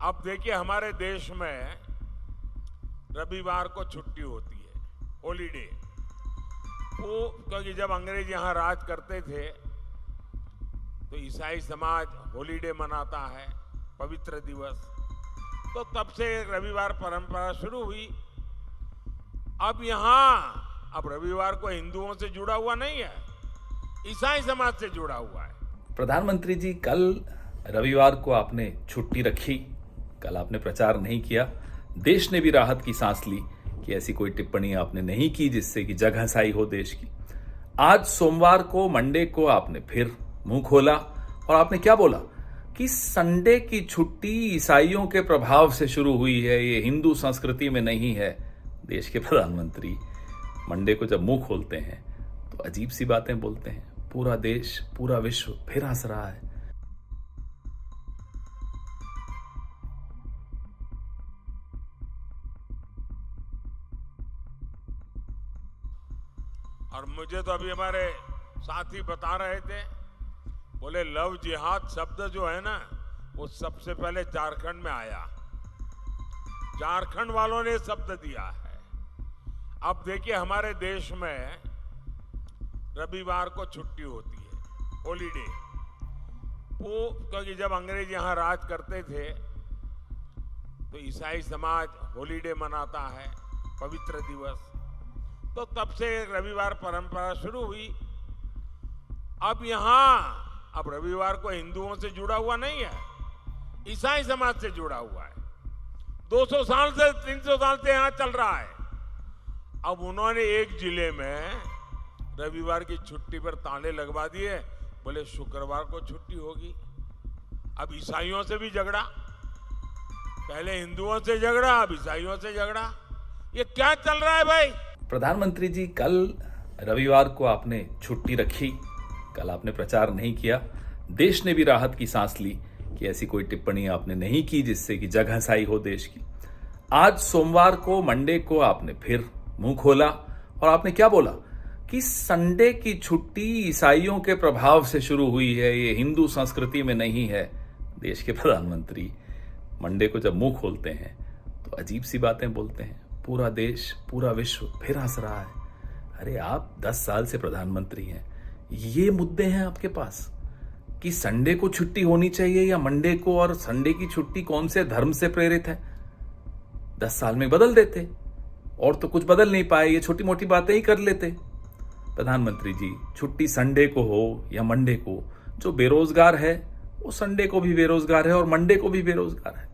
अब देखिए हमारे देश में रविवार को छुट्टी होती है, हॉलीडे। वो क्योंकि जब अंग्रेज यहाँ राज करते थे तो ईसाई समाज हॉलीडे मनाता है, पवित्र दिवस। तो तब से रविवार परंपरा शुरू हुई। अब रविवार को हिंदुओं से जुड़ा हुआ नहीं है, ईसाई समाज से जुड़ा हुआ है। प्रधानमंत्री जी, कल रविवार को आपने छुट्टी रखी, कल आपने प्रचार नहीं किया। देश ने भी राहत की सांस ली कि ऐसी कोई टिप्पणी आपने नहीं की जिससे कि जग हंसाई हो देश की। आज सोमवार को, मंडे को आपने फिर मुंह खोला और आपने क्या बोला कि संडे की छुट्टी ईसाइयों के प्रभाव से शुरू हुई है, ये हिंदू संस्कृति में नहीं है। देश के प्रधानमंत्री मंडे को जब मुंह खोलते हैं तो अजीब सी बातें बोलते हैं। पूरा देश, पूरा विश्व फिर हंस रहा है। और मुझे तो अभी हमारे साथी बता रहे थे, बोले लव जिहाद शब्द जो है ना, वो सबसे पहले झारखंड में आया। झारखंड वालों ने शब्द दिया है। अब देखिए हमारे देश में रविवार को छुट्टी होती है, हॉलीडे। वो क्योंकि जब अंग्रेज यहाँ राज करते थे तो ईसाई समाज हॉलीडे मनाता है, पवित्र दिवस। तो तब से रविवार परंपरा शुरू हुई। अब रविवार को हिंदुओं से जुड़ा हुआ नहीं है, ईसाई समाज से जुड़ा हुआ है। 200 साल से, 300 साल से यहां चल रहा है। अब उन्होंने एक जिले में रविवार की छुट्टी पर ताले लगवा दिए, बोले शुक्रवार को छुट्टी होगी। अब ईसाइयों से भी झगड़ा, पहले हिंदुओं से झगड़ा, अब ईसाइयों से झगड़ा। ये क्या चल रहा है भाई? प्रधानमंत्री जी, कल रविवार को आपने छुट्टी रखी, कल आपने प्रचार नहीं किया। देश ने भी राहत की सांस ली कि ऐसी कोई टिप्पणी आपने नहीं की जिससे कि जग हंसाई हो देश की। आज सोमवार को, मंडे को आपने फिर मुंह खोला और आपने क्या बोला कि संडे की छुट्टी ईसाइयों के प्रभाव से शुरू हुई है, ये हिंदू संस्कृति में नहीं है। देश के प्रधानमंत्री मंडे को जब मुंह खोलते हैं तो अजीब सी बातें बोलते हैं। पूरा देश, पूरा विश्व फिर हंस रहा है। अरे आप 10 साल से प्रधानमंत्री हैं, ये मुद्दे हैं आपके पास कि संडे को छुट्टी होनी चाहिए या मंडे को, और संडे की छुट्टी कौन से धर्म से प्रेरित है? 10 साल में बदल देते, और तो कुछ बदल नहीं पाए, ये छोटी मोटी बातें ही कर लेते। प्रधानमंत्री जी, छुट्टी संडे को हो या मंडे को, जो बेरोजगार है वो संडे को भी बेरोजगार है और मंडे को भी बेरोजगार है।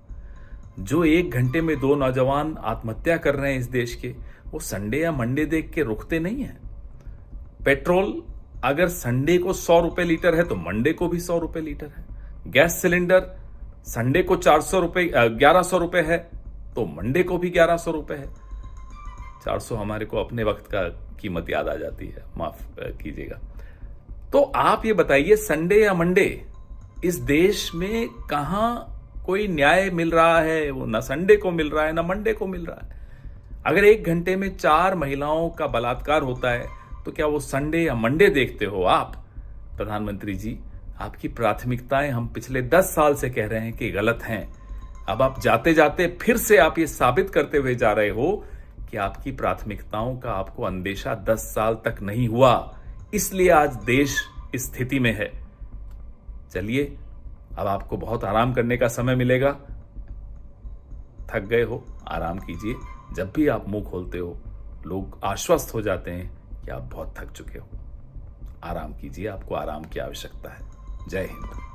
जो 1 घंटे में 2 नौजवान आत्महत्या कर रहे हैं इस देश के, वो संडे या मंडे देख के रुकते नहीं है। पेट्रोल अगर संडे को 100 रुपए लीटर है तो मंडे को भी 100 रुपए लीटर है। गैस सिलेंडर संडे को 1100 रुपए है तो मंडे को भी 1100 रुपए है। 400 हमारे को अपने वक्त का कीमत याद आ जाती है, माफ कीजिएगा। तो आप ये बताइए, संडे या मंडे, इस देश में कहां कोई न्याय मिल रहा है? वो ना संडे को मिल रहा है ना मंडे को मिल रहा है। अगर 1 घंटे में 4 महिलाओं का बलात्कार होता है तो क्या वो संडे या मंडे देखते हो आप? प्रधानमंत्री जी, आपकी प्राथमिकताएं हम पिछले 10 साल से कह रहे हैं कि गलत हैं। अब आप जाते जाते फिर से आप ये साबित करते हुए जा रहे हो कि आपकी प्राथमिकताओं का आपको अंदेशा 10 साल तक नहीं हुआ, इसलिए आज देश इस स्थिति में है। चलिए, अब आपको बहुत आराम करने का समय मिलेगा। थक गए हो, आराम कीजिए। जब भी आप मुंह खोलते हो लोग आश्वस्त हो जाते हैं कि आप बहुत थक चुके हो। आराम कीजिए, आपको आराम की आवश्यकता है। जय हिंद।